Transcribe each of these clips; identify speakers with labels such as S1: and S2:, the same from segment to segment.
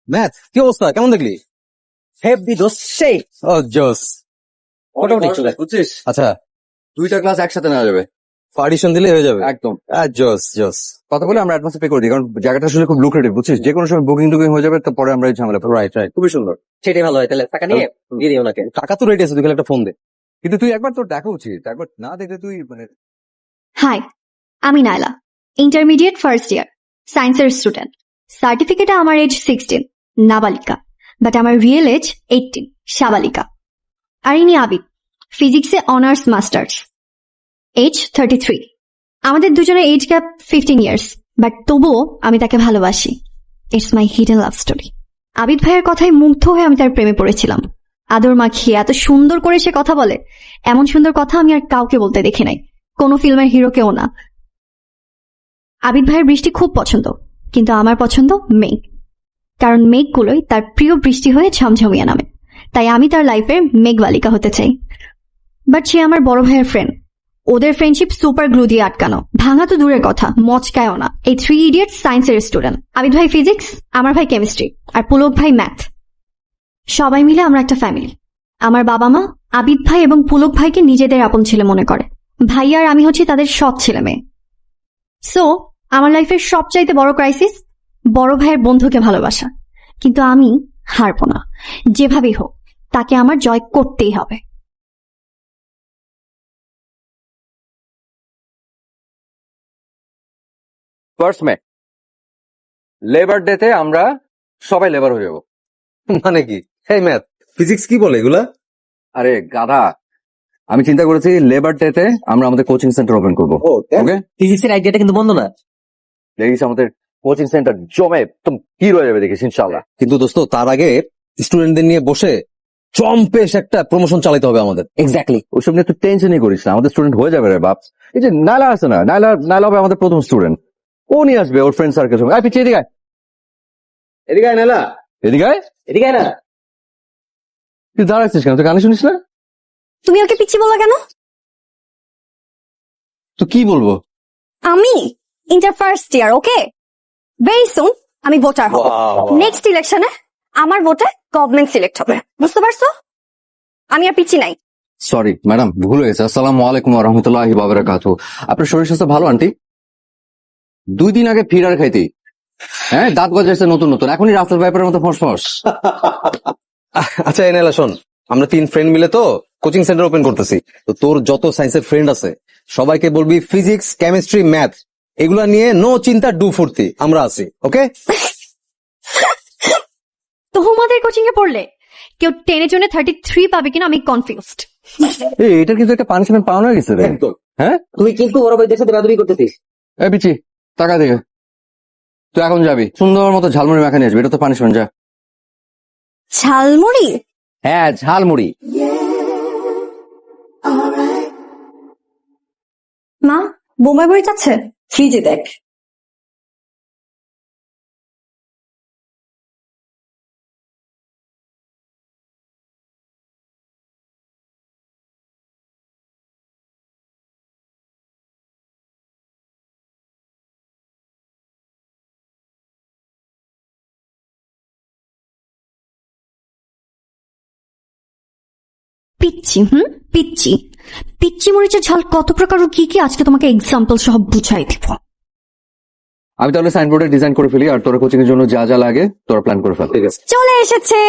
S1: Math কি অবস্থা, কেমন দেখলি?
S2: হেভি দোস্ত সেই
S1: ও জোস।
S2: মোটামুটি চলে
S3: বুঝছিস,
S1: আচ্ছা,
S3: দুইটা ক্লাস একসাথে নেওয়া যাবে
S1: পার্টিশন দিলে হয়ে যাবে।
S3: একদম।
S1: জোস জোস।
S3: কথা বলে আমরা অ্যাডভান্স পে করে দিই, কারণ জায়গাটা আসলে খুব লুক্রেটিভ, বুঝছিস? যে কোনো সময় বুকিং টুকিং হয়ে যাবে, তারপরে আমরা এই ঝামেলা পাবো।
S1: Right right.
S3: খুবই সুন্দর।
S2: সেটাই ভালো হয়, তাহলে টাকা নিয়ে দিয়ে দিই ওনাকে।
S1: টাকা তো রেডি আছে, তুই খালি একটা ফোন দে।
S3: কিন্তু তুই একবার তোর দেখা উচিত, একবার না দেখলে তুই মানে
S4: হাই, আমি নাইলা, ইন্টারমিডিয়েট ফার্স্ট ইয়ার, সায়েন্সের স্টুডেন্ট। সার্টিফিকেটে আমার এজ 16, নাবালিকা, বাট আমার রিয়েল এজ 18, সাবালিকা। আর ইনি আবিদ, ফিজিক্সে অনার্স মাস্টার্স, এজ 33। আমাদের দুজনের এজ গ্যাপ 15 ইয়ার্স, বাট তবুও আমি তাকে ভালোবাসি। It's my hidden love story. Abid ভাইয়ের কথায় মুগ্ধ হয়ে আমি তার প্রেমে পড়েছিলাম। আদর মাখিয়ে এত সুন্দর করে সে কথা বলে, এমন সুন্দর কথা আমি আর কাউকে বলতে দেখি নাই, কোনো ফিল্মের হিরোকেও না। আবিদ ভাইয়ের বৃষ্টি খুব পছন্দ, কিন্তু আমার পছন্দ মেঘ, কারণ মেঘগুলোই তার প্রিয় বৃষ্টি হয়ে ঝমঝমিয়ে নামে। তাই আমি তার লাইফের মেঘবালিকা হতে চাই। বাট সে আমার বড় ভাইয়ের ফ্রেন্ড, ওদের ফ্রেন্ডশিপ সুপার গ্লু দিয়ে আটকানো, ভাঙা তো দূরের কথা, মচকায়ও না। এই 3 ইডিয়ট সায়েন্সের স্টুডেন্ট, আবিদ ভাই ফিজিক্স, আমার ভাই কেমিস্ট্রি, আর পুলক ভাই ম্যাথ। সবাই মিলে আমরা একটা ফ্যামিলি। আমার বাবা মা আবিদ ভাই এবং পুলক ভাইকে নিজেদের আপন ছেলে মনে করে। ভাই আর আমি হচ্ছি তাদের সৎ ছেলে মেয়ে। সো আমার লাইফের সবচাইতে বড় ক্রাইসিস বড় ভাইয়ের বন্ধুকে ভালোবাসা। কিন্তু আমি হারবো না, যেভাবেই হোক তাকে আমার জয় করতেই হবে।
S3: ফার্স্ট মে লেবার ডেতে আমরা সবাই লেবার হয়ে যাবো।
S1: মানে কি? এই ম্যাথ ফিজিক্স কি বলে এগুলা?
S3: আরে গাধা, আমি চিন্তা করেছি লেবার ডেতে আমরা আমাদের কোচিং সেন্টার ওপেন করবো। ওকে,
S2: ফিজিক্সের আইডিয়াটা কিন্তু বন্ধ না।
S3: দেখিস আমাদের কোচিং সেন্টার জমে একদম কি রয়ে যাবে, দেখিস ইনশাল্লাহ।
S1: কিন্তু দোস্ত, তার আগে স্টুডেন্টদের নিয়ে বসে চম্পেশ একটা প্রমোশন চালাতে হবে আমাদের।
S2: এক্স্যাক্টলি।
S3: ওইসব নিয়ে তুই টেনশনই করিস না, আমাদের স্টুডেন্ট হয়ে যাবে রে বাপ। এই যে নাইলা আছে না, নাইলা হবে আমাদের প্রথম স্টুডেন্ট। ও নিয়ে আসবে ওর ফ্রেন্ড সার্কেল সঙ্গে। পিছিয়ে এদিকে আয়।
S1: এদিকে আয় নাইলা।
S3: এদিকে আয়।
S2: এদিকে না,
S3: তুই দাঁড়াচ্ছিস কেন? তুই কানে শুনিস না?
S4: তুমি ওকে পিচ্ছি বলো কেন?
S3: তো কি বলবো?
S4: আমি ইন্টার ফার্স্ট ইয়ার, ওকে? ভেরি সুন আমি ভোটার হব। নেক্সট ইলেকশনে আমার ভোটে গভর্নমেন্ট সিলেক্ট হবে, বুঝতে পারছো? আমি আর পিচ্ছি নাই।
S3: সরি ম্যাডাম, ভুল হয়েছে। আসসালামু আলাইকুম ওয়া রাহমাতুল্লাহি ওয়া বারাকাতুহু। আপনার শরীর স্বাস্থ্য ভালো আন্টি? 2 দিন আগে ফিরার খাইতি, হ্যাঁ দাঁত গজাইছে নতুন নতুন, এখনই রাস্তার ব্যাপারের মতো ফসফস।
S1: আচ্ছা এই নাইলা শোন, আমরা 3 ফ্রেন্ড মিলে তো কোচিং সেন্টার ওপেন করতেছি। তো তোর যত সায়েন্সের ফ্রেন্ড আছে সবাইকে বলবি ফিজিক্স, কেমিস্ট্রি, ম্যাথ এগুলা নিয়ে নো চিন্তা ডু ফুর্তি আমরা আছি, ওকে?
S4: তো তোমাদের কোচিং এ পড়লে কেউ 10 এর জন্য 33 পাবে কিনা আমি কনফিউজড।
S3: এই এটার কিন্তু একটা পানিশমেন্ট পাওয়া হয়ে গেছে রে। হ্যাঁ
S2: তুই কিন্তু বড় ভাইদের সাথে বাদবি করতেছিস।
S3: এই পিচি, টাকা দিকে তুই এখন যাবি, সুন্দর মতো ঝালমুড়ি মাখা নিয়ে আসবি, এটা তো পানিশমেন্ট। যা।
S4: ঝালমুড়ি?
S3: হ্যাঁ ঝালমুড়ি।
S4: মা, বোম্বাই বড়ি চাচ্ছে?
S5: ফ্রিজে দেখ।
S4: পিচ্ছি, পিচ্ছি। পিচ্ছি মরিচের ঝাল কত প্রকার ও কি কি আজকে তোমাকে এক্সাম্পল সহ বুঝাই দিব।
S3: আমি তাহলে সাইনবোর্ডে ডিজাইন করে ফেলি, আর তোর কোচিং এর জন্য যা যা লাগে তোরা প্ল্যান করে ফেল। ঠিক আছে,
S4: চলে এসেছে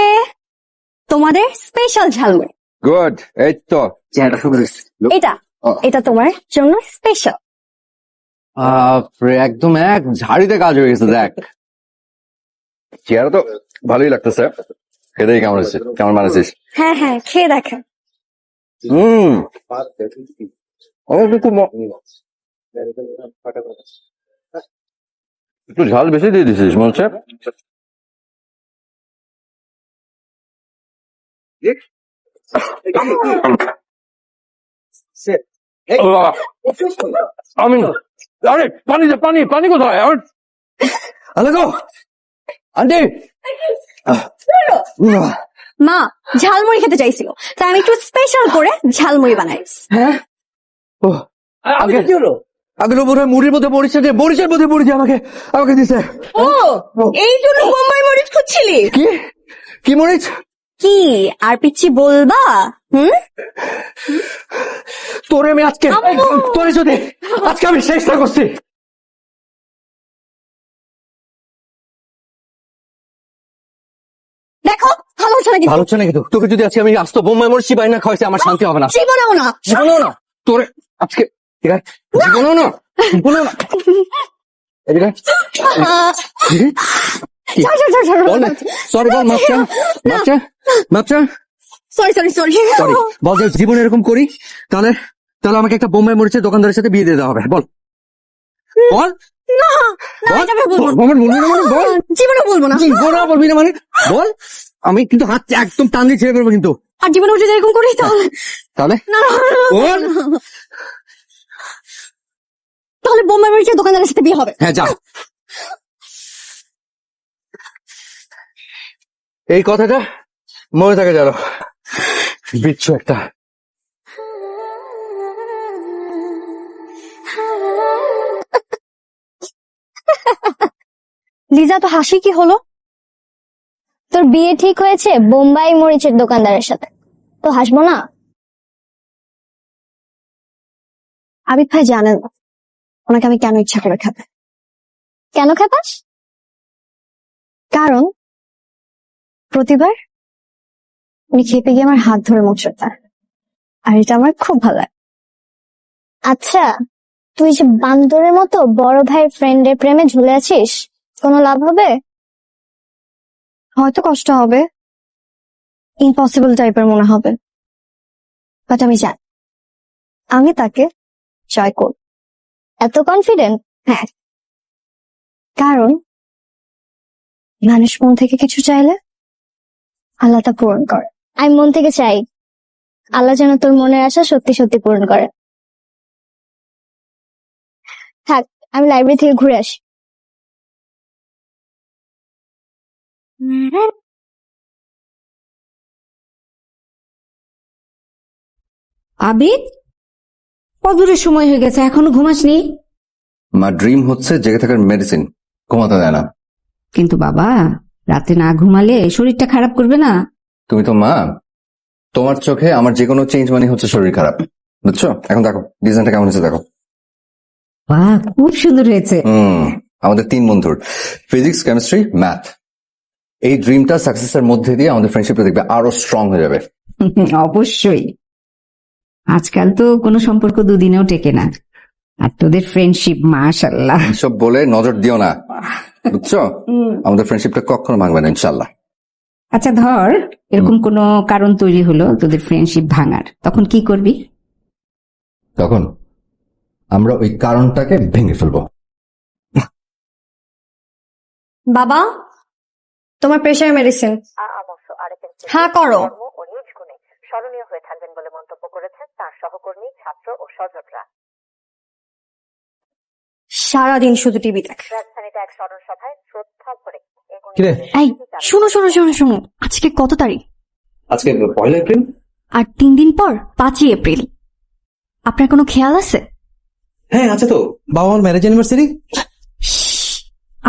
S4: তোমাদের স্পেশাল ঝালমুড়ি।
S3: গুড। এই তো
S2: চেহারাটা সুন্দর হয়েছে।
S4: এটা এটা তোমার জন্য স্পেশাল।
S3: একদম এক ঝাড়িতে কাজ হয়ে গেছে। দেখ চেহারা তো ভালোই লাগতেছে, খেতে কেমন হয়েছে, কেমন বানাইছিস?
S4: হ্যাঁ হ্যাঁ, খেয়ে দেখা।
S3: হম একটু ঝাল বেশি দিয়ে দিছিস মনে হচ্ছে। আমি আরে পানি দে, পানি পানি কোথায়? হ্যালো গো আন্টি।
S4: মা ঝালমুড়ি খেতে চাইছিল, তাই আমি একটু স্পেশাল করে ঝালমুড়ি বানাই।
S3: হ্যাঁ ও
S2: আগে কি হলো?
S3: আগের বোধ হয় মুড়ির মধ্যে মরিচের মধ্যে মরিচে আমাকে দিছে।
S5: ও এই জন্য বোম্বাই মরিচ খুঁজছিলি?
S3: কি মরিচ?
S5: কি আর পিচ্ছি বলবা?
S3: তোরে আমি আজকে আমি চেষ্টা করছি।
S5: দেখো ভালো হচ্ছে নাকি?
S3: ভালো হচ্ছে না কিন্তু তোকে যদি আজকে আমি আস্ত বোম্বাই মরিচ চিবাই না খাওয়াইছি আমার শান্তি হবে না।
S5: জীবনেও না।
S3: জীবনেও না তোরে আজকে ঠিক আছে জীবনেও না এদিকে আয়। বল না সরি বল মাপচা
S5: সরি
S3: সরি বল যে জীবনে এরকম করি তাহলে আমাকে একটা বোম্বাই মরিচের দোকানদারের সাথে বিয়ে দিয়ে দেওয়া হবে। বল বল
S5: না
S3: বল
S5: এটা আমি বলবো না।
S3: বোম্বাই বলবি না মানে বল
S5: জীবনে বলবো না।
S3: বলবি না মানে বল আমি কিন্তু হাত একদম টান দিয়ে ছেড়ে ফেলবো কিন্তু।
S5: আর জীবনে উঠে এরকম করি তাহলে
S3: তাহলে
S5: না
S3: বল
S5: তাহলে বোম্বাই মরিচের দোকানদারের সাথে বিয়ে হবে।
S3: হ্যাঁ যা। এই কথাটা মনে থাকে জানো বিচ্ছু একটা।
S6: লিজা তো হাসি কি হলো? তোর বিয়ে ঠিক হয়েছে বোম্বাই মরিচের দোকানদারের সাথে, তো হাসবো না?
S4: আবিদ ভাই জানেন না ওনাকে আমি কেন ইচ্ছা করে খাবে।
S6: কেন খেপাস?
S4: কারণ প্রতিবার উনি খেপে গিয়ে আমার হাত ধরে মোচড়তা, আর এটা আমার খুব ভালো লাগে।
S6: আচ্ছা, তুই যে বান্দরের মতো বড় ভাইয়ের ফ্রেন্ডের প্রেমে ঝুলে আছিস, কোনো লাভ হবে?
S4: হয়তো কষ্ট হবে, ইম্পসিবল টাইপের মনে হবে, বাট আমি জানি আমি তাকে জয় করব।
S6: এত কনফিডেন্ট?
S4: হ্যাঁ, কারণ মানুষ মন থেকে কিছু চাইলে আল্লাহ তা পূরণ করে।
S6: আমি মন থেকে চাই আল্লাহ যেন তোর মনের আশা সত্যি সত্যি পূরণ করে। থাক, আমি লাইব্রেরি থেকে ঘুরে আসি।
S5: আবিদ কদূরের সময় হয়ে গেছে এখনো ঘুমাসনি?
S3: আমার ড্রিম হচ্ছে জেগে থাকার মেডিসিন, ঘুমাতে দেয় না।
S5: কিন্তু বাবা রাতে না ঘুমালে শরীরটা খারাপ করবে না?
S3: তুমি তো মা, তোমার চোখে আমার যে কোনো চেঞ্জ মানে হচ্ছে শরীর খারাপ, বুঝছো? এখন দেখো ডিজাইনটা কেমন হচ্ছে দেখো।
S5: বাহ খুব সুন্দর হয়েছে।
S3: আমাদের 3 বন্ধুর ফিজিক্স, কেমিস্ট্রি, ম্যাথ, এই ড্রিমটা সাকসেসের মধ্যে দিয়ে আমাদের ফ্রেন্ডশিপটা দেখবে আরো স্ট্রং হয়ে যাবে।
S5: অবশ্যই, আজকাল তো কোনো সম্পর্ক দুদিনেও টেকে না, আর তোদের ফ্রেন্ডশিপ মাশাআল্লাহ।
S3: সব বলে নজর দিও না, বুঝছো? আমাদের ফ্রেন্ডশিপটা কখনো ভাঙবে না ইনশাল্লাহ।
S5: আচ্ছা ধর এরকম কোনো কারণ তৈরি হলো তোদের ফ্রেন্ডশিপ ভাঙার, তখন কি করবি?
S3: তখন আমরা ওই কারণটাকে ভেঙে ফেলবো।
S4: বাবা, তোমার প্রেশার মেডিসিন। হ্যাঁ করো।
S7: স্মরণীয় হয়ে থাকবেন বলে মন্তব্য করেছেন তার সহকর্মী, ছাত্র ও স্বজনরা।
S4: সারাদিন শুধু টিভি দেখ।
S7: রাজধানীতে এক স্মরণ সভায় শ্রদ্ধা ভরে
S1: কিরে?
S4: এই শোনো, আজকে কত তারিখ?
S1: আজকে 1 এপ্রিল।
S4: আর 3 দিন পর 5ই এপ্রিল। আপনার কোনো খেয়াল আছে?
S1: হ্যাঁ আছে তো, বাবা মার ম্যারেজ অ্যানিভার্সারি।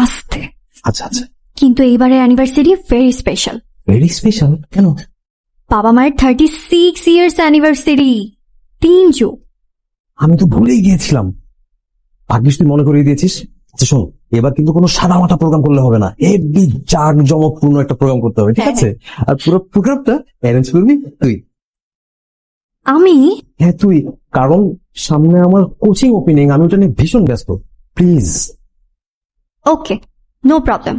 S4: আস্তে।
S1: আচ্ছা আচ্ছা,
S4: কিন্তু এইবারের anniversary very special.
S1: Very special কেন?
S4: বাবা মায়ের 36 ইয়ার্স অ্যানিভার্সারি, 3 যুগ।
S1: আমি তো ভুলেই গিয়েছিলাম, ভাগ্যিস তুই মনে করিয়ে দিয়েছিস। আচ্ছা শোন, এবার কিন্তু কোনো সাদা মাটা প্রোগ্রাম করলে হবে না, হেভি জাঁকজমকপূর্ণ একটা প্রোগ্রাম করতে হবে, ঠিক আছে? আর পুরো প্রোগ্রামটা অ্যারেঞ্জ করবি তুই।
S4: আমি?
S1: হ্যাঁ তুই, কারণ সামনে আমার কোচিং ওপেনিং, আমি ওটা নিয়ে ভীষণ ব্যস্ত। প্লিজ।
S4: ওকে, নো প্রবলেম,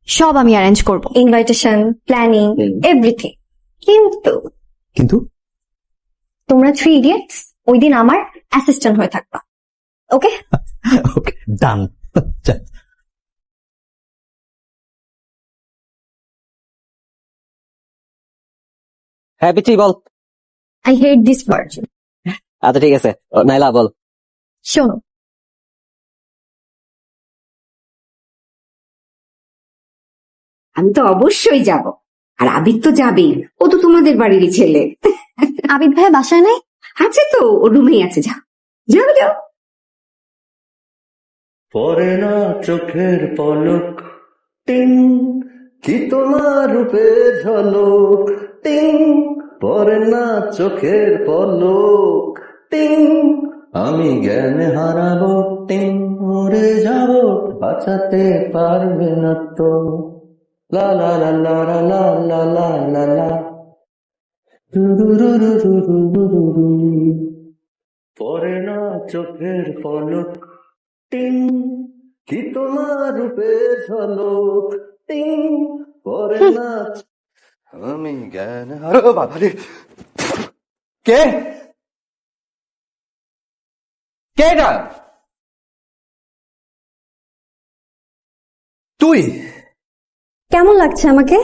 S4: সব আমি অ্যারেঞ্জ করব, ইনভাইটেশন, প্ল্যানিং, এভরিথিং। কিন্তু তোমরা 3 ইডিয়টস ওই দিন আমার অ্যাসিস্ট্যান্ট হয়ে থাকবা, ওকে?
S1: ওকে ডান।
S2: হ্যাঁ পিচ্ছি বল।
S4: I hate this word.
S2: আচ্ছা ঠিক আছে, নাইলা বল।
S4: শোনো,
S5: আমি তো অবশ্যই যাব, আর আবিদ তো যাবেই, ও তো তোমাদের বাড়িরই ছেলে।
S4: আবিদ ভাই বাসায় নেই?
S5: আছে তো, ও রুমেই আছে, যাও যাও যাও।
S8: পরে না চোখের পলক টিং কি তোমার রূপে ঝলক টিং পরে না চোখের পলক টিং আমি জ্ঞান হারাবো টিং মরে যাব বাঁচাতে পারবে না তো লা লা লা লা লা লা লা লা লা দুরুরুরুরুরুরুরু। পরে না চোখের পলক টিং কি তোমার রূপে ঝলক টিং পরে না আমি জ্ঞান হারাবো বাবা রে।
S3: কে কে এটা? তুই?
S4: কেমন লাগছে আমাকে?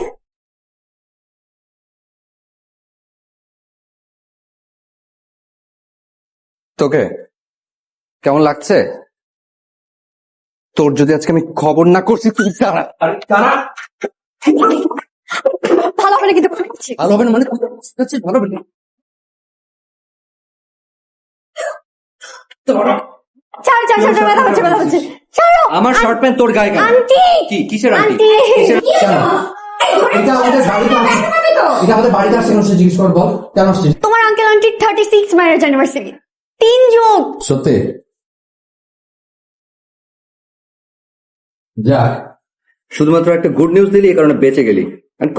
S3: তোকে কেমন লাগছে? তোর যদি আজকে আমি খবর না করছি তুই তারা
S4: ভালো হবে না কিন্তু
S3: ভালো হবে না মানে ভালো হবে না।
S4: ছাড়ো ছাড়ো ছাড়ো, ব্যথা হচ্ছে ব্যথা হচ্ছে, ছাড়ো।
S3: আমার শর্ট প্যান্ট তোর গায়ে কেন?
S4: আন্টি
S3: কি কিসের আন্টি?
S4: আন্টি
S1: এটা আমাদের বাড়িতে আসছে জিজ্ঞেস কর, বল কেন আসছিস?
S4: তোমার আঙ্কেল আন্টির 36 ম্যারেজ অ্যানিভার্সারি, 3 যুগ।
S1: সত্যি? যাক,
S3: শুধুমাত্র একটা গুড নিউজ দিলি, এই কারণে বেঁচে গেলি।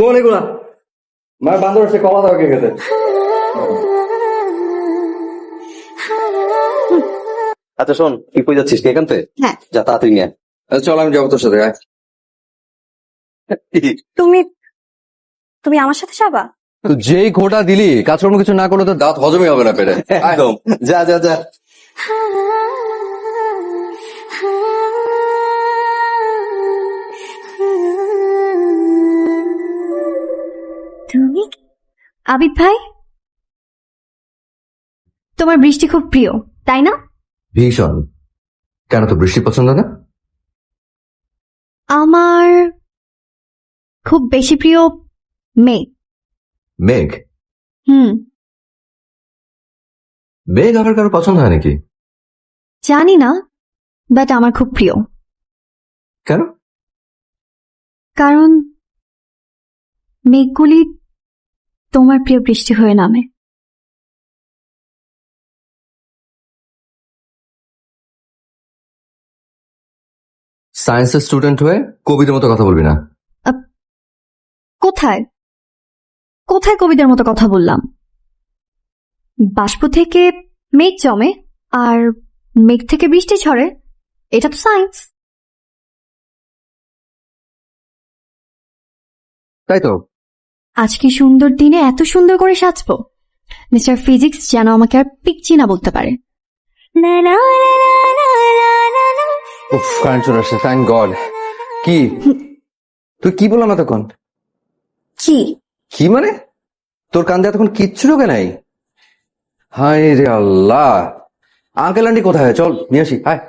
S3: কোন এগুলা মার বান্দর সে কমা দাও কে খেতে।
S1: আচ্ছা শোন, তুই কই যাচ্ছিস? তুই এখান থেকে
S4: হ্যাঁ।
S1: যা, তাড়াতাড়ি নিয়ে আয়।
S3: চল আমি যাবো তোর সাথে আয়।
S4: তুমি আমার সাথে যাবা?
S3: তো যেই ঘোটা দিলি, কাজকর্ম কিছু না করলে তো দাঁত হজমই হবে না পেটে।
S1: একদম, যা যা যা।
S4: তুমি আবিদ ভাই, তোমার বৃষ্টি খুব প্রিয় তাই না?
S3: ভীষণ। কেন তো বৃষ্টি পছন্দ না?
S4: আমার খুব বেশি প্রিয় মেঘ।
S3: মেঘ?
S4: হুম,
S3: মেঘ আবার কারো পছন্দ হয় নাকি?
S4: জানি না, বাট আমার খুব প্রিয়।
S3: কেন?
S4: কারণ মেঘগুলি তোমার প্রিয় বৃষ্টি হয়ে নামে।
S3: সায়েন্সের স্টুডেন্ট হয়ে কবিদের মতো কথা বলবি না।
S4: কোথায় কোথায় কবিদের মতো কথা বললাম? বাষ্প থেকে মেঘ জমে আর মেঘ থেকে বৃষ্টি ঝরে, এটা তো সায়েন্স।
S3: তাই তো।
S4: আজকে সুন্দর দিনে এত সুন্দর করে সাজবো, মিস্টার ফিজিক্স যেন আমাকে আর পিকচি না বলতে পারে।
S3: উফ, কারেন্ট চলে আসছে, থ্যাংক গড। কি তুই কি বললাম এতক্ষণ?
S4: কি
S3: কি মানে? তোর কান্দে এতক্ষণ কিচ্ছু ঢোকে নাই? হায় রে আল্লাহ, আঙ্কেল আন্টি কোথায়? চল নিয়ে আসি, হায়।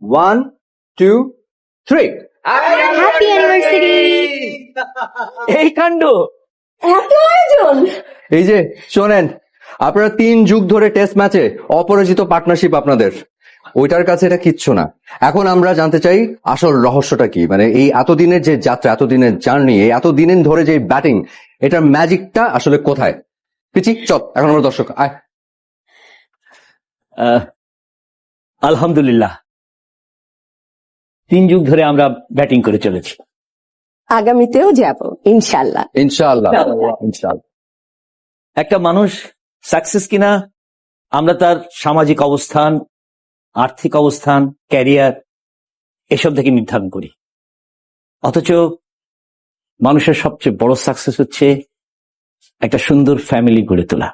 S3: One two three.
S4: Happy anniversary.
S2: এই কাণ্ড!
S4: এত আয়োজন!
S3: এই যে শোনেন, আপনারা 3 যুগ ধরে টেস্ট ম্যাচে অপরাজিত পার্টনারশিপ আপনাদের। ওইটার কাছে এটা কিচ্ছু না। এখন আমরা জানতে চাই আসল রহস্যটা কি, মানে এই এতদিনের যে যাত্রা, এতদিনের জার্নি, এই এতদিন ধরে যে ব্যাটিং, এটার ম্যাজিকটা আসলে কোথায়? পিচি চল, এখন আমরা দর্শক আয়।
S2: আলহামদুলিল্লাহ, 3 যুগ ধরে আমরা ব্যাটিং করে চলেছি।
S9: আগামীতেও যাব ইনশাল্লাহ।
S3: ইনশাআল্লাহ ইনশাআল্লাহ।
S2: একটা মানুষ সাকসেস কিনা আমরা তার সামাজিক অবস্থান, আর্থিক অবস্থান, ক্যারিয়ার এসব থেকে নির্ধারণ করি। অথচ মানুষের সবচেয়ে বড় সাকসেস হচ্ছে একটা সুন্দর ফ্যামিলি গড়ে তোলা।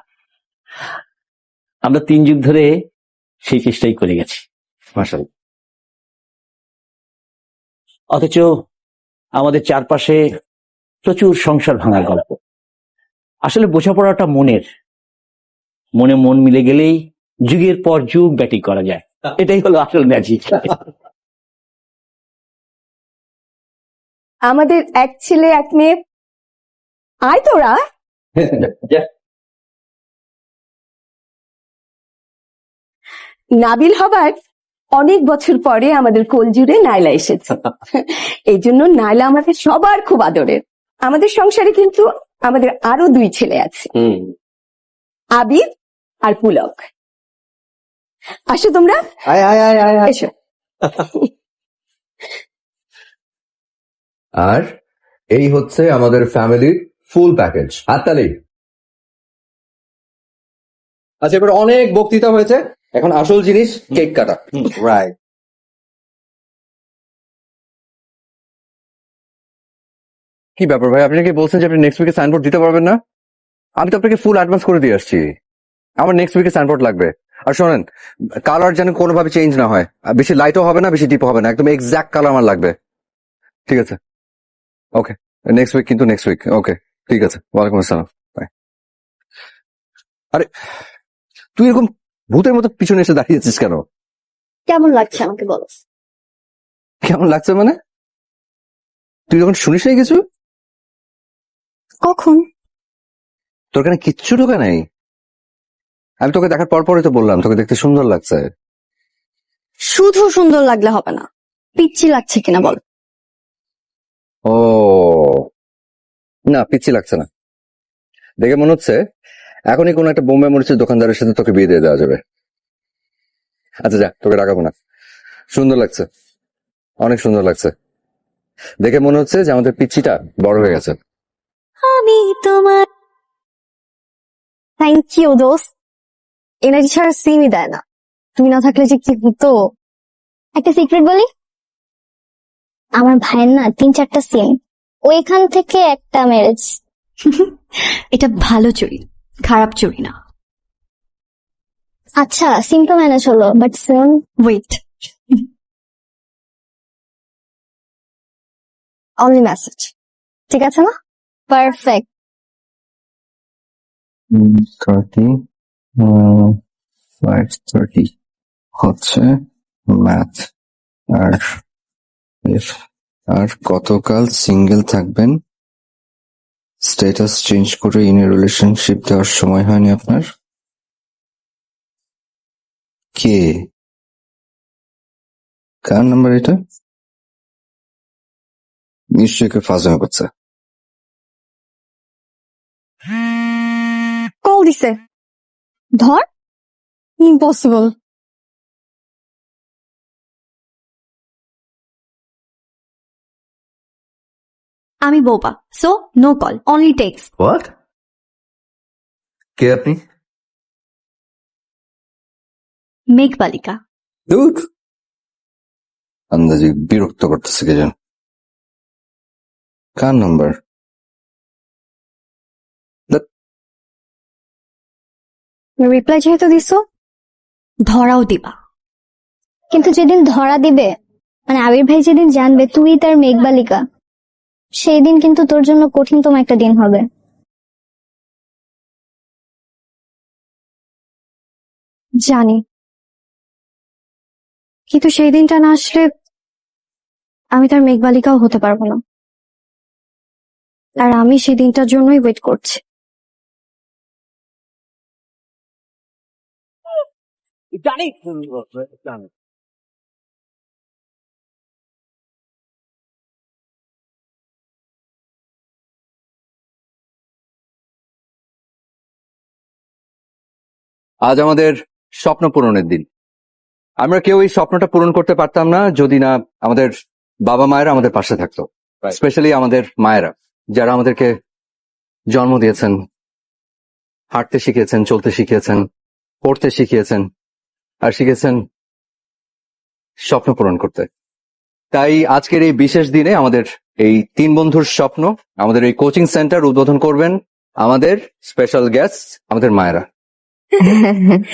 S2: আমরা 3 যুগ ধরে সেই চেষ্টাই করে গেছি,
S3: মাশাআল্লাহ।
S2: অথচ আমাদের চারপাশে প্রচুর সংসার ভাঙার গল্প। আসলে বোঝাপড়াটা মনে মন মিলে গেলেই যুগের পর যুগ ব্যাটিং করা যায়। এটাই হলো আসল ম্যাজিক।
S9: আমাদের এক ছেলে এক মেয়ে, আয় তোরা। নাবিল হবার অনেক বছর পরে আমাদের কোল জুড়ে নাইলা এসেছে। এই জন্য নাইলা আমাদের সবার খুব আদরের। আমাদের সংসারে কিন্তু আমাদের আরো 2 ছেলে আছে, আবিদ আর পুলক। আসো তোমরা, এসো।
S3: আর এই হচ্ছে আমাদের ফ্যামিলির ফুল প্যাকেজ। হাততালি। আচ্ছা, এবার অনেক বক্তৃতা হয়েছে, এখন আসল জিনিস কেক কাটা। রাইট। কি ব্যাপার ভাই, আপনি কি বলছেন যে আপনি নেক্সট উইকে সাইনবোর্ড দিতে পারবেন না? আমি তো আপনাকে ফুল অ্যাডভান্স করে দিয়ে আসছি। আমার নেক্সট উইকে সাইনবোর্ড লাগবে। আর শোনেন, কালার যেন কোনোভাবে চেঞ্জ না হয়, আর বেশি লাইটও হবে না, বেশি ডিপও হবে না, একদম এক্সাক্ট কালার আমার লাগবে। ঠিক আছে, ওকে। নেক্সট উইক, কিন্তু নেক্সট উইক। ওকে, ঠিক আছে। ওয়ালাইকুম আসসালাম। বাই। আরে তুই এরকম ভূতের মতো পিছনে এসে দাঁড়িয়েছিস কেন?
S4: কেমন লাগছে আমাকে বলো?
S3: কেমন লাগছে মানে? তুই যখন শুনিস নাই কিছু?
S4: কখন?
S3: তোর কানে কিচ্ছু ঢোকে নাই? আমি তোকে দেখার পর পরই তো বললাম তোকে দেখতে সুন্দর লাগছে।
S4: শুধু সুন্দর লাগলে হবে না, পিচ্ছি লাগছে কিনা বল।
S3: ও না, পিচ্ছি লাগছে না। দেখে মনে হচ্ছে এখনই কোনো একটা বোম্বে মরিচের দোকানদারের সাথে তোকে বিয়ে দিয়ে দেওয়া যাবে। আচ্ছা যা, তোকে রাখাবো না। সুন্দর লাগছে, অনেক সুন্দর লাগছে। দেখে মনে হচ্ছে যে আমাদের পিচ্ছিটা বড় হয়ে গেছে।
S4: আমি তোমার থ্যাংক ইউ দোস্ত, এনার্জি ছাড়া সিমই দেয় না। তুমি না থাকলে যে কি হতো।
S6: একটা সিক্রেট বলি, আমার ভাইয়ের না 3-4টা সিম, ওইখান থেকে একটা ম্যারেজ।
S4: এটা ভালো চুরি, খারাপ চুরি না।
S6: আচ্ছা, সিম তো ম্যানেজ হলো, but phone?
S4: Wait, only message, ঠিক আছে না?
S6: পারফেক্ট।
S3: 5:30 হচ্ছে ম্যাথ। আর কতকাল সিঙ্গেল থাকবেন? স্ট্যাটাস চেঞ্জ করে ইন এ রিলেশনশিপ দেওয়ার সময় হয়নি আপনার? কে? কার নাম্বার এটা? নিশ্চয়ই কেউ ফাজলামি করছে।
S4: কল দিছে, ধর। ইম্পসিবল। আমি বোবা, so no call, only text.
S8: What? কে আপনি?
S4: মেঘবালিকা।
S3: দূর, আন্দাজি বিরক্ত করতেছে কে যেন। কার নাম্বার?
S4: রিপ্লাই যেহেতু দিছো, ধরাও দিবা।
S6: কিন্তু যেদিন ধরা দিবে, মানে আবির ভাই যেদিন জানবে তুই তার মেঘবালিকা, সেই দিন কিন্তু তোর জন্য কঠিনতম একটা দিন হবে।
S4: জানি, কিন্তু সেই দিনটা না আসলে আমি তার মেঘবালিকাও হতে পারবো না। আর আমি সেই দিনটার জন্যই ওয়েট করছি।
S3: আজ আমাদের স্বপ্ন পূরণের দিন। আমরা কেউ এই স্বপ্নটা পূরণ করতে পারতাম না যদি না আমাদের বাবা মায়েরা আমাদের পাশে থাকতো। স্পেশালি আমাদের মায়েরা, যারা আমাদেরকে জন্ম দিয়েছেন, হাঁটতে শিখিয়েছেন, চলতে শিখিয়েছেন, পড়তে শিখিয়েছেন, আর শিখিয়েছেন স্বপ্ন পূরণ করতে। তাই আজকের এই বিশেষ দিনে আমাদের এই 3 বন্ধুর স্বপ্ন, আমাদের এই কোচিং সেন্টার উদ্বোধন করবেন আমাদের স্পেশাল গেস্ট, আমাদের মায়েরা।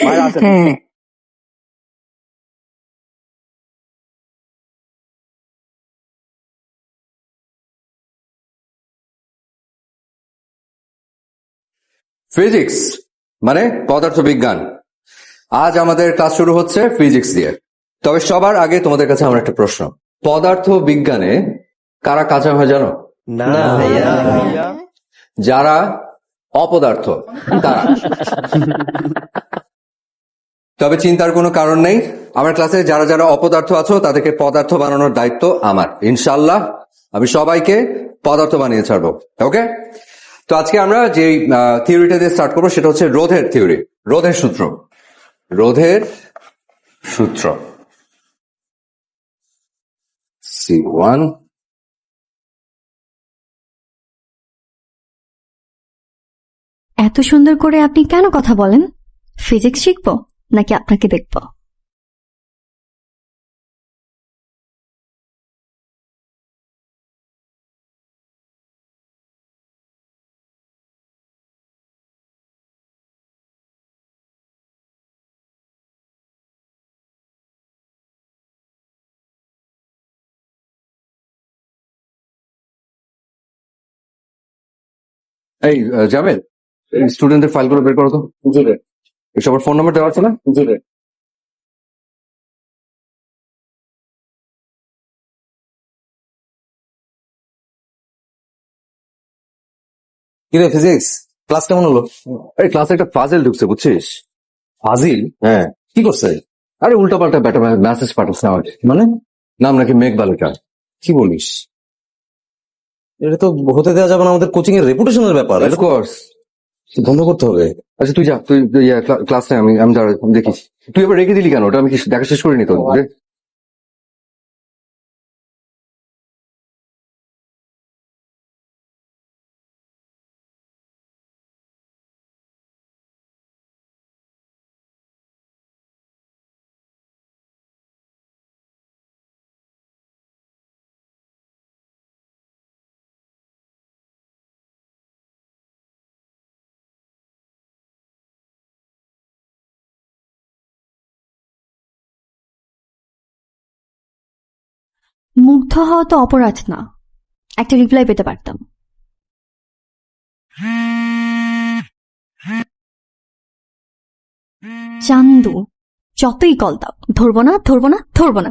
S3: মায়েরা আছেন? ফিজিক্স মানে পদার্থবিজ্ঞান। আজ আমাদের ক্লাস শুরু হচ্ছে ফিজিক্স দিয়ে। তবে সবার আগে তোমাদের কাছে আমার একটা প্রশ্ন, পদার্থ বিজ্ঞানে কারা কাঁচা হয় জানো?
S8: না ভাইয়া।
S3: যারা অপদার্থ তারা। তবে চিন্তার কোনো কারণ নেই, আমার ক্লাসে যারা যারা অপদার্থ আছো তাদেরকে পদার্থ বানানোর দায়িত্ব আমার। ইনশাল্লাহ আমি সবাইকে পদার্থ বানিয়ে ছাড়বো। ওকে, তো আজকে আমরা যে থিওরিটা দিয়ে স্টার্ট করবো সেটা হচ্ছে রোধের থিওরি, রোধের সূত্র। রোধের সূত্র C1
S4: এত সুন্দর করে আপনি কেন কথা বলেন? ফিজিক্স শিখবো নাকি আপনাকে দেখবো?
S3: এই জাবেদ, এই স্টুডেন্টের ফাইলগুলো বের করো তো। এই সবার ফোন নাম্বার দেওয়া আছে না?
S1: কিরে ফিজিক্স ক্লাস কেমন হলো?
S3: এই ক্লাসে একটা পাজেল ঢুকছে বুঝছিস?
S1: ফাজিল
S3: হ্যাঁ,
S1: কি করছে?
S3: আরে উল্টাপাল্টা ব্যাটা মেসেজ পাঠাচ্ছে আমাকে,
S1: মানে
S3: নাম নাকি মেঘ বালিকা।
S1: কি বলিস? এটা তো হতে দেওয়া যাবে না, আমাদের কোচিং এর রেপুটেশনের ব্যাপার, এটা
S3: অফকোর্স।
S1: বন্ধ করতে হবে।
S3: আচ্ছা তুই যা, তুই ক্লাস নেই, আমি আমি দাঁড়া দেখিস। তুই এবার রেখে দিলি কেন? ওটা আমি কি দেখা শেষ করিনি তো?
S4: মুগ্ধ হওয়া তো অপরাধ না, একটা রিপ্লাই পেতে পারতাম। চান্দু, যতই কল দাও ধরবো না ধরবো না ধরবো না।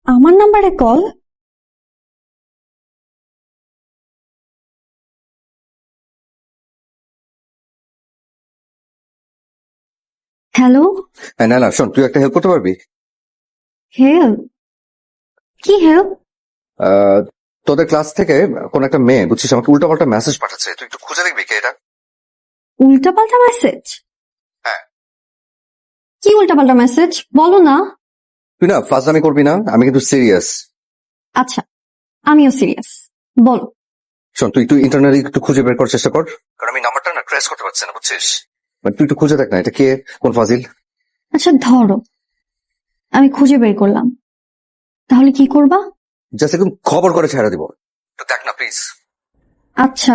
S4: আমার নাম্বারে কল? হ্যালো,
S3: না না শোন, তুই একটা হেল্প করতে পারবি?
S4: হেল্প? কি হেল্প?
S3: তোদের ক্লাস থেকে কোন একটা মেয়ে বুঝছিস আমাকে উল্টাপাল্টা মেসেজ পাঠাচ্ছে, তুই একটু খুঁজে দেখবি কে এটা?
S4: উল্টাপাল্টা মেসেজ?
S3: হ্যাঁ।
S4: কি উল্টাপাল্টা মেসেজ বলো না।
S3: তুই না ফাজলামি করবি না, আমি কিন্তু সিরিয়াস।
S4: আচ্ছা, আমিও সিরিয়াস, বলো।
S3: শোন, তুই একটু ইন্টারনালি একটু খুঁজে বের করার চেষ্টা কর, কারণ আমি নাম্বারটা না ট্রেস করতে পারছি না বুঝছিস। মানে তুই একটু খুঁজে দেখ না, এটা কে, কোন ফাজিল।
S4: আচ্ছা ধরো, আমি খুঁজে বের করলাম, তাহলে কি করবা?
S3: জাস্ট একদম খবর করে ছেড়ে দিব, একটু দেখ না প্লিজ।
S4: আচ্ছা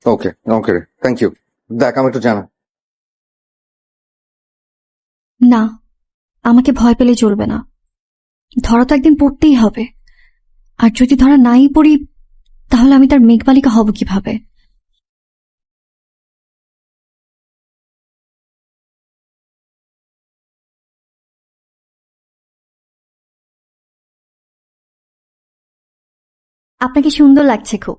S3: ওকে ওকে, থ্যাংক ইউ। দেখ আমি একটু জানা।
S4: না, আমাকে ভয় পেলে চলবে না, ধরা তো একদিন পড়তেই হবে। আর যদি ধরা নাই পড়ি তাহলে আমি তার মেঘবালিকা হব কিভাবে? আপনাকে সুন্দর লাগছে খুব।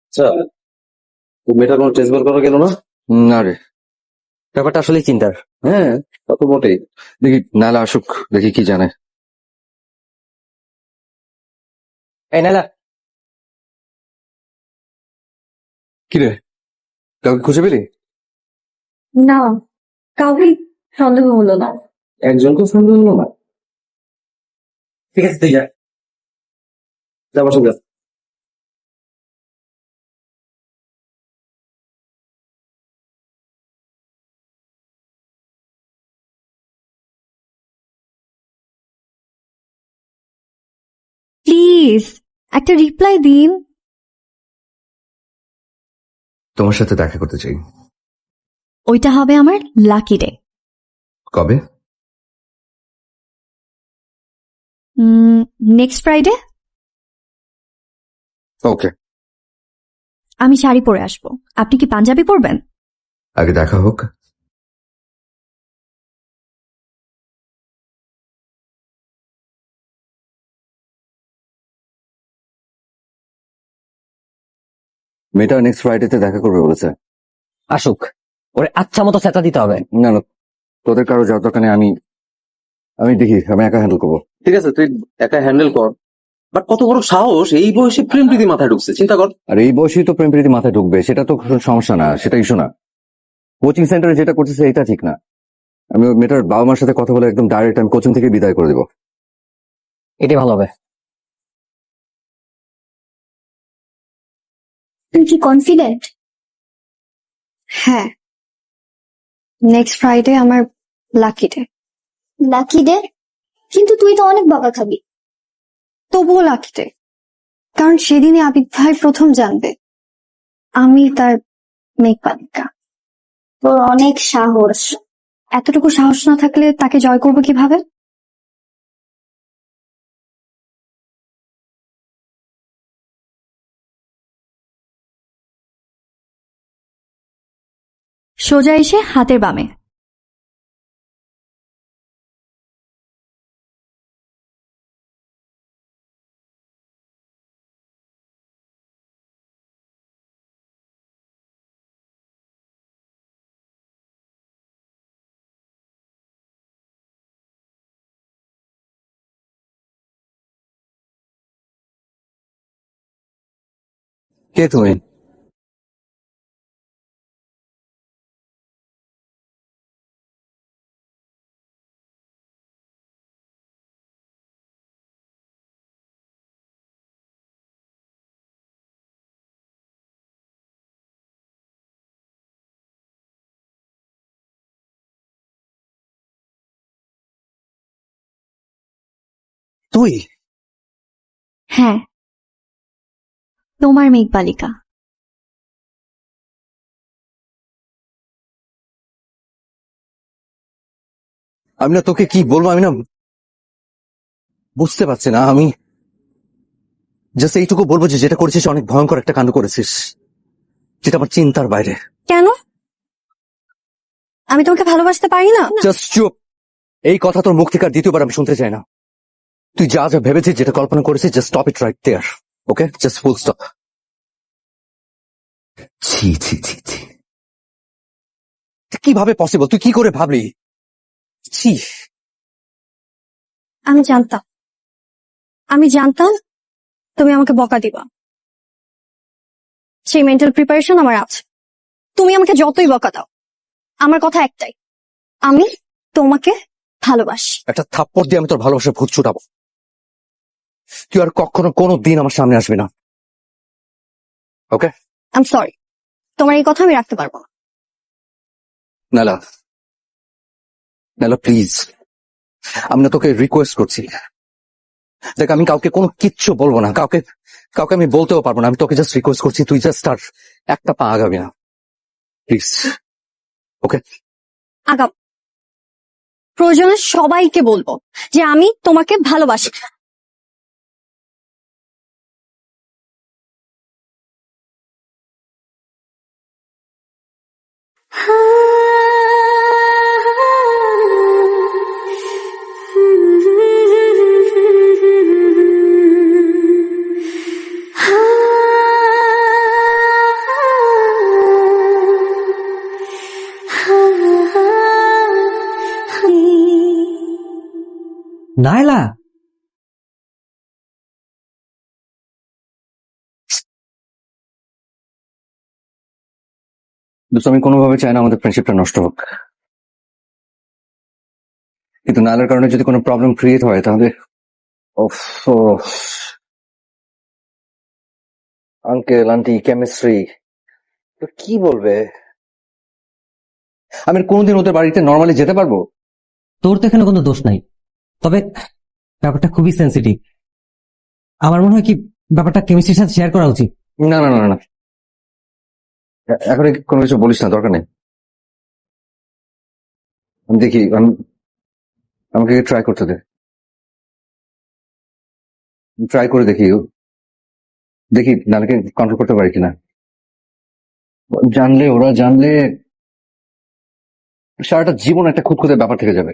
S1: আচ্ছা, তুমি মেয়েটা কোনো টেস্ট বের করা গেল না?
S3: না রে,
S1: ব্যাপারটা আসলে চিন্তার। হ্যাঁ, তা তো বটেই।
S3: দেখি নালা আসুক, দেখি কি জানে।
S2: এই নালা,
S3: কি রে, কাউকে খুঁজে পেলি?
S4: না, কাউকে সন্দেহ হলো না।
S1: একজনকে সন্দেহ হলো না? ঠিক আছে, তুই যা, যা বসে যা।
S4: প্লিজ একটা রিপ্লাই দিন।
S3: তোমার সাথে দেখা করতে চাই।
S4: ওইটা হবে আমার লাকি ডে।
S3: কবে?
S4: Next Friday.
S3: ওকে,
S4: আমি শাড়ি পরে আসবো, আপনি কি পাঞ্জাবি পরবেন?
S3: আগে দেখা হোক। মেয়েটা নেক্সট ফ্রাইডেতে দেখা করবে বলেছে।
S2: আসুক, ওরে আচ্ছা মতো চেঁচা দিতে হবে।
S3: না না, তোদের কারো যাওয়ার দরকার নেই, আমি আমি দেখি, আমি একা হ্যান্ডেল করবো।
S1: ঠিক আছে, তুই একা হ্যান্ডেল কর, বাট কত বড় সাহস, এই বয়সে প্রেম প্রীতি মাথায় ঢুকছে, চিন্তা কর।
S3: আর এই বয়সেই তো প্রেম প্রীতি মাথায় ঢুকবে, সেটা তো কোনো সমস্যা না, সেটা ইস্যু না। কোচিং সেন্টারে যেটা করতেছে এটা ঠিক না। আমি ওই মেয়েটার বাবা মার সাথে কথা বলে একদম ডাইরেক্ট আমি কোচিং থেকে বিদায় করে দেবো।
S2: এটাই ভালো হবে।
S6: তুমি কি কনফিডেন্ট?
S4: হ্যাঁ, নেক্সট ফ্রাইডে আমার লাকি ডে।
S6: Lucky day? কিন্তু তুই তো অনেক বকা খাবি।
S4: তবুও লাকি ডে, কারণ সেদিনই আবিদ ভাই প্রথম জানবে আমি তার মেঘবালিকা।
S6: তোর অনেক সাহস।
S4: এতটুকু সাহস না থাকলে তাকে জয় করবো কিভাবে? সোজা এসে হাতের বামে।
S3: কে তুমি?
S1: তুই?
S4: হ্যাঁ, তোমার মেঘবালিকা।
S3: আমি না তোকে কি বলবো, আমি না বুঝতে পারছি না। আমি জাস্ট এইটুকু বলবো যে যেটা করেছিস অনেক ভয়ঙ্কর একটা কাণ্ড করেছিস, যেটা আমার চিন্তার বাইরে।
S4: কেন? আমি তোমাকে ভালোবাসতে পারি না?
S3: জাস্ট চুপ। এই কথা তোর মুখ থেকে আর দ্বিতীয়বার আমি শুনতে চাই না। তুই যা যা ভেবেছিস, যেটা কল্পনা করেছিস, just stop it right there. Okay, just full stop. ছি ছি ছি ছি, কিভাবে পসিবল? তুই কি করে ভাবলি? ছি।
S4: আমি জানতাম তুমি আমাকে বকা দিবা। সেই মেন্টাল প্রিপারেশন আমার আছে। তুমি আমাকে যতই বকা দাও, আমার কথা একটাই, আমি তোমাকে ভালোবাসি।
S3: একটা থাপ্পড় দিয়ে আমি তোর ভালোবাসার ভূত ছুটাবো। তুই আর কখনো কোনো দিন আমার সামনে আসবি না। ওকে?
S4: আই এম সরি, তোমার এই কথা আমি রাখতে পারবো না।
S3: নালা, নালা প্লিজ, আমি না তোকে রিকোয়েস্ট করছি। দেখ, আমি কাউকে কোনো কিচ্ছু বলবো না, কাউকে কাউকে আমি বলতেও পারবো না। আমি তোকে জাস্ট রিকোয়েস্ট করছি, তুই জাস্ট আর একটা পা আগাবি না, প্লিজ। ওকে?
S4: আগাম প্রয়োজনে সবাইকে বলবো যে আমি তোমাকে ভালোবাসি।
S2: নাইলা,
S3: দোস্ত, আমি কোনোভাবে চাই না আমাদের ফ্রেন্ডশিপটা নষ্ট হোক, কিন্তু নালার কারণে যদি কোনো প্রবলেম ক্রিয়েট হয় তাহলে আঙ্কেল আন্টি কেমিস্ট্রি তো কি বলবে? আমি আর কোনোদিন ওদের বাড়িতে নর্মালি যেতে পারবো?
S10: তোর তো এখানে কোনো দোষ নাই, তবে ব্যাপারটা খুবই সেন্সিটিভ। আমার মনে হয় কি ব্যাপারটা কেমিস্ট্রির সাথে শেয়ার করা উচিত।
S3: না না না না, এখন কোনো কিছু বলিস না, দরকার নেই। আমি দেখি, আমাকে ট্রাই করতে দে, ট্রাই করে দেখি। দেখি নাহলে কন্ট্রোল করতে পারি কিনা। ওরা জানলে সারাটা জীবন একটা খুঁতখুঁতে ব্যাপার থেকে যাবে।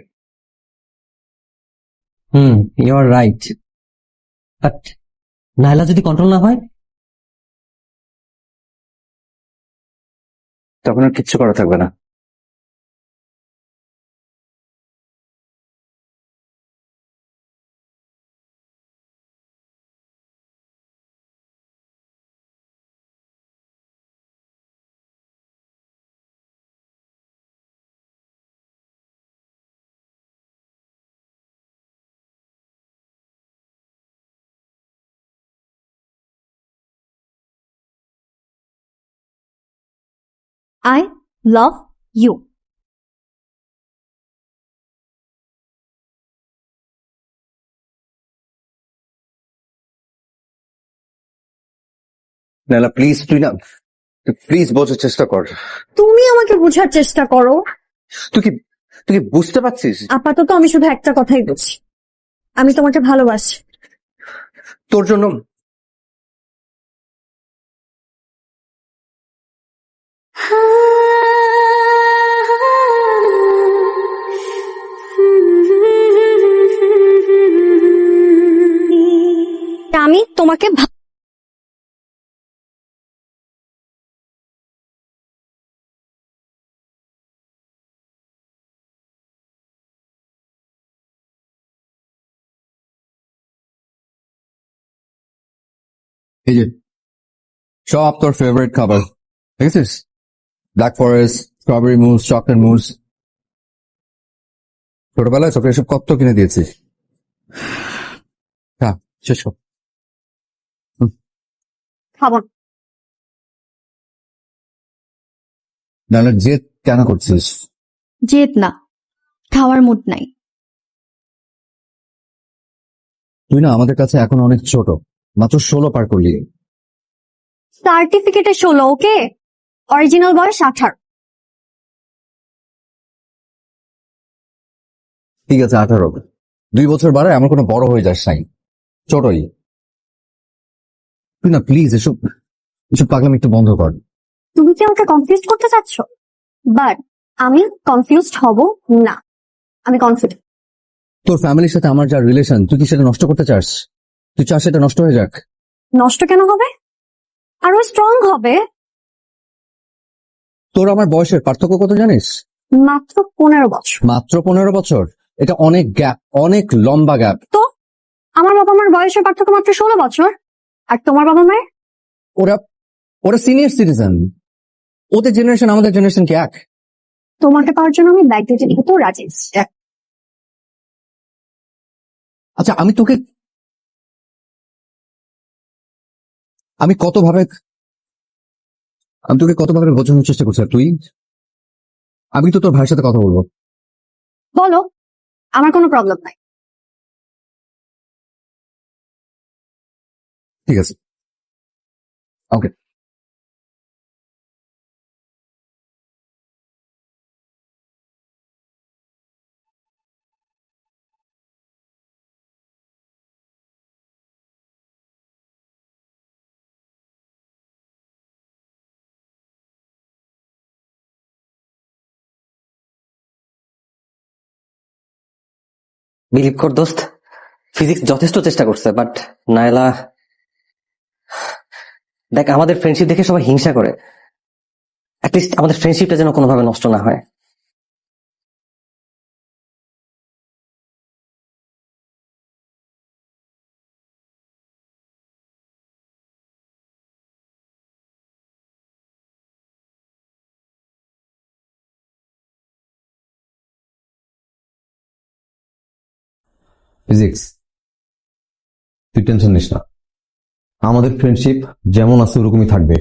S10: You are right, but Naila যদি কন্ট্রোল না হয়?
S3: তখন আর কিচ্ছু করা থাকবে না।
S4: I love you.
S3: Naila please, তুই প্লিজ বোঝার চেষ্টা কর।
S6: তুমি আমাকে বোঝার চেষ্টা করো।
S3: তুই কি বুঝতে পারছিস?
S6: আপাতত আমি শুধু একটা কথাই বলছি, আমি তোমাকে ভালোবাসি।
S3: তোর জন্য
S6: আমি তোমাকে
S3: এই যে সব তোর ফেভারিট খাবার, দেখেছিস? Black forest, strawberry mousse, chocolate mousse. ছোটবেলায় তোকে এসব কত কিনে দিয়েছি। হ্যাঁ, শেষ কর।
S6: খাবো
S3: নাহলে জেদ কেন করছিস?
S4: জেদ না, খাওয়ার মুড নাই।
S3: তুই না আমাদের কাছে এখন অনেক ছোট, মাত্র 16 পার করলি।
S6: সার্টিফিকেটে 16, ওকে? অরিজিনাল বয়স 18।
S3: ঠিক আছে 18, 2 বছর বাড়ায় আমার কোনো বড় হয়ে যাস নাই, ছোটই। তুই না প্লিজ এসব পাগলামি একটু বন্ধ কর।
S6: তুমি কি আমাকে কনফিউজ করতে চাচ্ছ? বাট আমি কনফিউজড হব না, আমি কনফিডেন্ট।
S3: তোর ফ্যামিলির সাথে আমার যা রিলেশন, তুই কি সেটা নষ্ট করতে চাস? তুই চাস সেটা নষ্ট হয়ে যাক?
S6: নষ্ট কেন হবে? আরো স্ট্রং হবে।
S3: তোর আমার বয়সের পার্থক্য কত জানিস?
S6: মাত্র 15 বছর।
S3: মাত্র 15 বছর? এটা অনেক গ্যাপ, অনেক লম্বা গ্যাপ।
S6: তো আমার বাবা মার বয়সের পার্থক্য মাত্র 16 বছর, আর তোমার বাবা মায়ের?
S3: ওরা সিনিয়র সিটিজেন, ওদের জেনারেশন আমাদের জেনারেশন কি এক?
S6: তোমাকে পাওয়ার জন্য আমি ব্যাগ দিতে দিতে রাজি।
S3: আচ্ছা আমি তোকে কতভাবে বোঝানোর চেষ্টা করছি, আর তুই? আমি তো তোর ভাইয়ের সাথে কথা বলবো।
S6: বলো, আমার কোনো প্রবলেম নাই।
S3: ঠিক আছে, ওকে।
S1: বিলিভ কর দোস্ত, ফিজিক্স যথেষ্ট চেষ্টা করছে, বাট নাইলা, দেখ আমাদের ফ্রেন্ডশিপ দেখে সবাই হিংসা করে। অ্যাটলিস্ট আমাদের ফ্রেন্ডশিপটা যেন কোনোভাবে নষ্ট না হয়। ফিজিক্স, তুই টেনশন নিস না, আমাদের ফ্রেন্ডশিপ যেমন আছে ওরকমই থাকবে,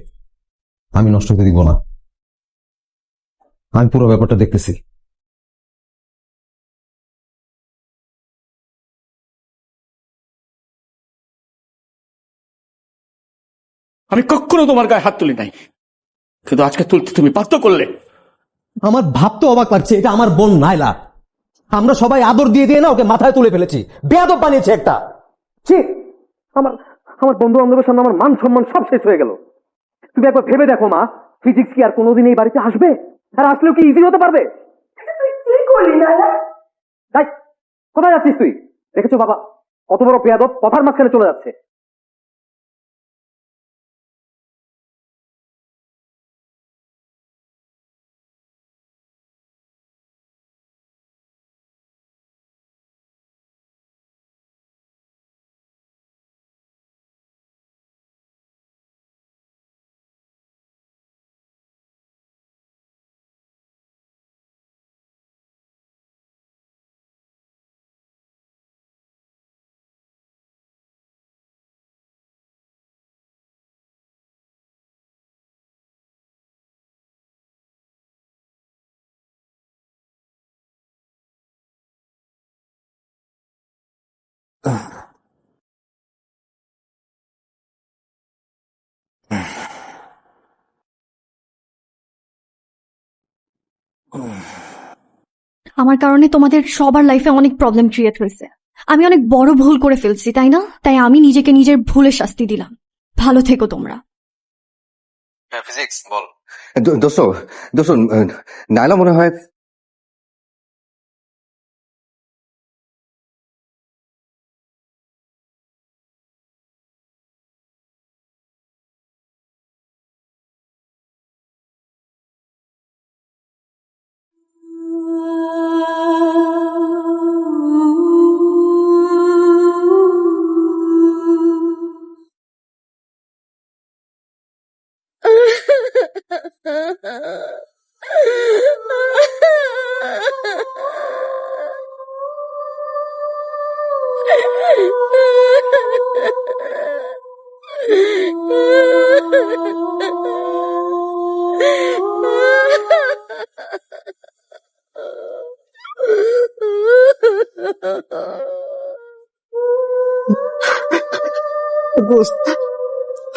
S1: আমি নষ্ট হতে দিব না। আমি পুরো ব্যাপারটা দেখতেছি।
S11: আমি কখনো তোমার গায়ে হাত তুলি নাই, কিন্তু আজকে তুলতে তুমি বাধ্য করলে।
S12: আমার ভাবতে অবাক লাগছে, এটা আমার বোন নাইলা। আমরা সবাই আদর দিয়ে দিয়ে না ওকে মাথায় তুলে ফেলেছি, বেয়াদব বানিয়েছে একটা। ছি, আমার বন্ধু বান্ধবের সামনে আমার মান সম্মান সব শেষ হয়ে গেল। তুমি একবার ভেবে দেখো মা, ফিজিক্স কি আর কোনোদিন এই বাড়িতে আসবে? আর আসলেও কি ইজি হতে পারবে?
S9: কি করলি নাইলা?
S12: তাই কোথায় যাচ্ছিস তুই? দেখেছো বাবা, কত বড় বেয়াদব, কথার মাঝখানে চলে যাচ্ছে।
S4: আমার কারণে তোমাদের সবার লাইফে অনেক প্রবলেম ক্রিয়েট হয়েছে। আমি অনেক বড় ভুল করে ফেলছি, তাই না? তাই আমি নিজেকে নিজের ভুলের শাস্তি দিলাম। ভালো থেকো তোমরা।
S1: ফিজিক্স বল।
S3: দোস্ত দোস্ত, নাইলা মনে হয়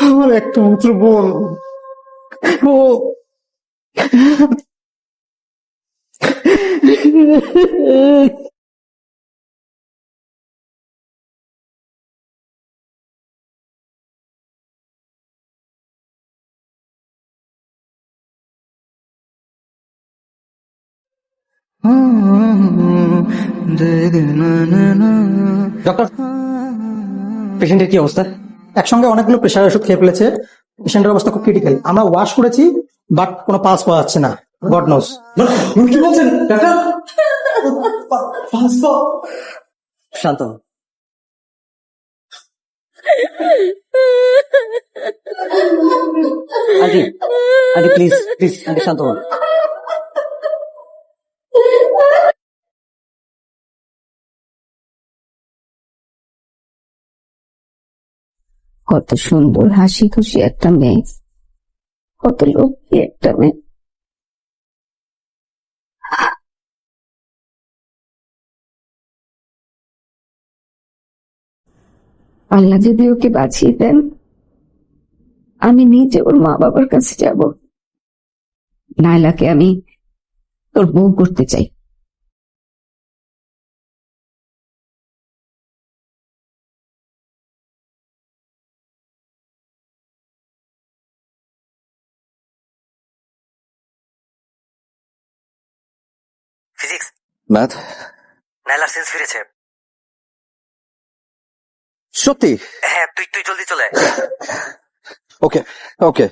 S12: আমার একটা মাত্র বোন, ও
S10: ডক্টর, পেশেন্টের কি অবস্থা?
S12: একসঙ্গে অনেকগুলো প্রেশার ওষুধ খেয়ে ফেলেছে। পেশেন্টের অবস্থা খুব ক্রিটিক্যাল। আমরা ওয়াশ করেছি, বাট কোনো পাস পাওয়া যাচ্ছে না। God knows.
S10: কি বলছেন ডাক্তার? শান্ত হও। Aunty, aunty please please, aunty শান্ত হন।
S5: কত সুন্দর হাসি খুশি একটা মেয়ে, কত লক্ষ্মী একটা মেয়ে। আল্লাহ যদি ওকে বাঁচিয়ে দেন, আমি নিজে ওর মা বাবার কাছে যাব। নাইলাকে আমি তোর বউ করতে চাই।
S2: Physics,
S3: math.
S2: নাইলার সেন্স ফিরেছে।
S3: সত্যি?
S2: হ্যাঁ, তুই তুই জলদি চলে আয়।
S3: ওকে ওকে।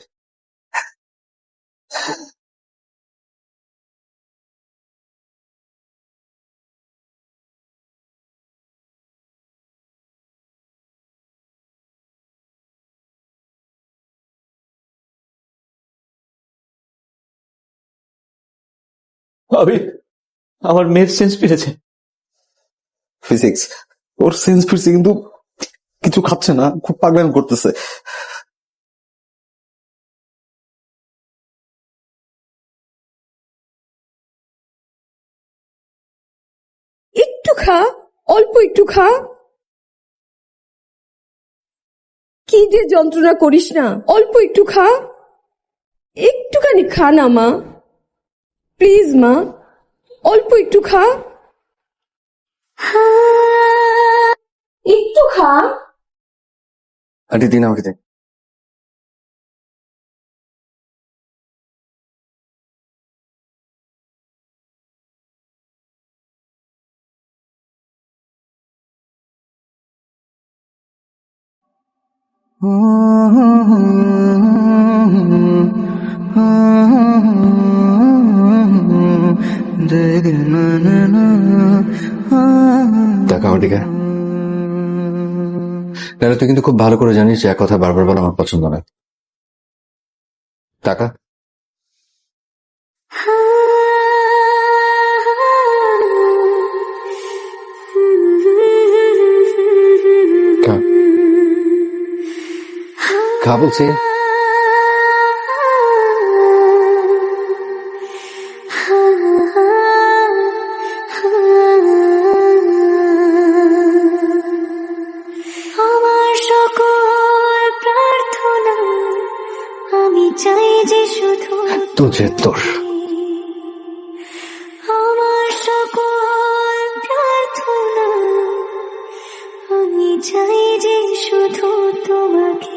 S11: ভাবি, আমার মেয়ের সেন্স ফিরেছে।
S1: ফিজিক্স, ওর সেন্স ফিরছে কিন্তু কিছু খাচ্ছে না, খুব পাগলামি করতেছে।
S9: একটু খা, অল্প একটু খা। কি যে যন্ত্রণা করিস না, অল্প একটু খা। একটুখানি খা না মা, প্লিজ মা, অল্প একটু খা। একটু খা।
S3: আন্টি দিন আমাকে দিন। টাকা আমার দিকে। তাহলে তুই কিন্তু খুব ভালো করে জানিস যে এক কথা বারবার বলা আমার পছন্দ না। টাকা খা। খা বলছি।
S4: আমার সকল প্রার্থনা আমি চাই যে শুধু
S3: তুঝে তোর
S4: আমার সকল প্রার্থনা আমি চাই যে শুধু তোমাকে।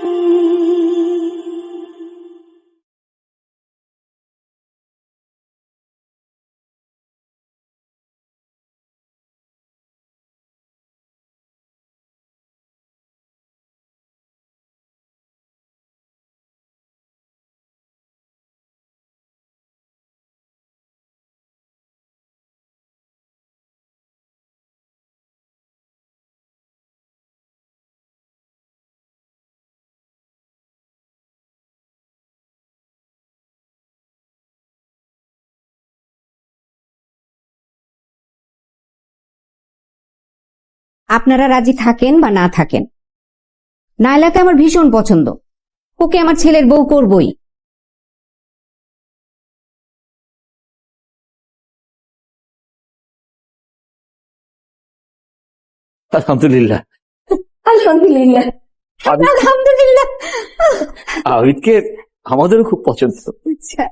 S5: আপনারা রাজি থাকেন বা না থাকেন, নায়লাকে আমার ভীষণ পছন্দ, ওকে আমার ছেলের বউ করবই।
S2: আলহামদুলিল্লাহ।
S9: আলহামদুলিল্লাহ। আলহামদুলিল্লাহ।
S2: আবিদকে আমাদেরও খুব পছন্দ।
S9: আচ্ছা।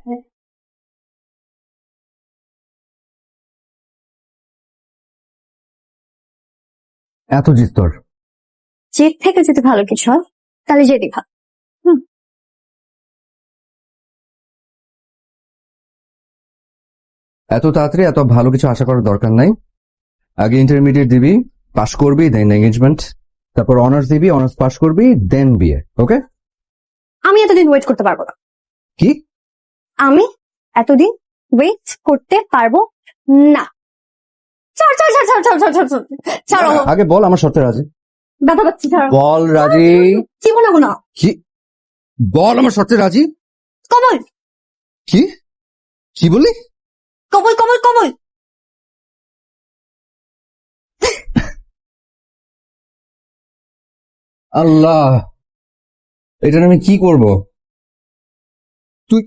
S3: এত জিত তোর।
S6: জেদ থেকে যদি ভালো কিছু হয় তাহলে জেদি ভালো।
S3: এত তাড়াতাড়ি এত ভালো কিছু আশা করার দরকার নাই। আগে ইন্টারমিডিয়েট দিবি, পাশ করবি, দেন এঙ্গেজমেন্ট, তারপর অনার্স দিবি, অনার্স পাশ করবি, দেন বিয়ে। ওকে?
S6: আমি এতদিন ওয়েট করতে পারবো না।
S3: কি?
S6: আমি এতদিন ওয়েট করতে পারবো না। ছাড় ছাড় ছাড় ছাড় ছাড় ছাড় ছাড় ছাড় ছাড়ো।
S3: আগে বল আমার শর্তে রাজি।
S6: ব্যথা পাচ্ছি, ছাড়ো।
S3: বল রাজি।
S6: জীবন না
S3: কি? বল আমার শর্তে রাজি।
S6: কমল
S3: কি? কি বললি?
S6: কমল কমল কমল।
S3: আল্লাহ, এটা আমি কি করব? তুই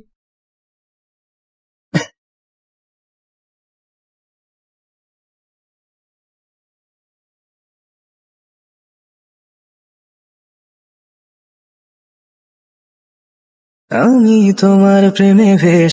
S8: আমি তোমার প্রেমে